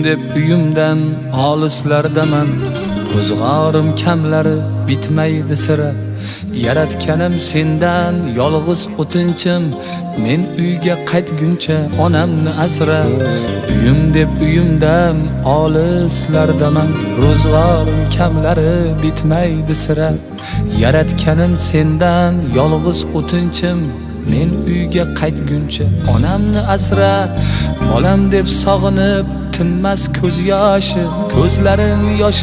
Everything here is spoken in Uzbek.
deb uyimdan olislardaman. Ro'zg'orim kamlari bitmaydi sira. Yaratganim sendan yolg'iz o'tinchim. Men uyga qaytguncha onamni asra. Uyim deb uyimdan olislardaman. Ro'zg'orim kamlari bitmaydi sira. Yaratganim sendan yolg'iz o'tinchim. Men uyga qaytguncha onamni asra. Bolam deb sog'inib tinmas ko'z yoshi, ko'zlarim yosh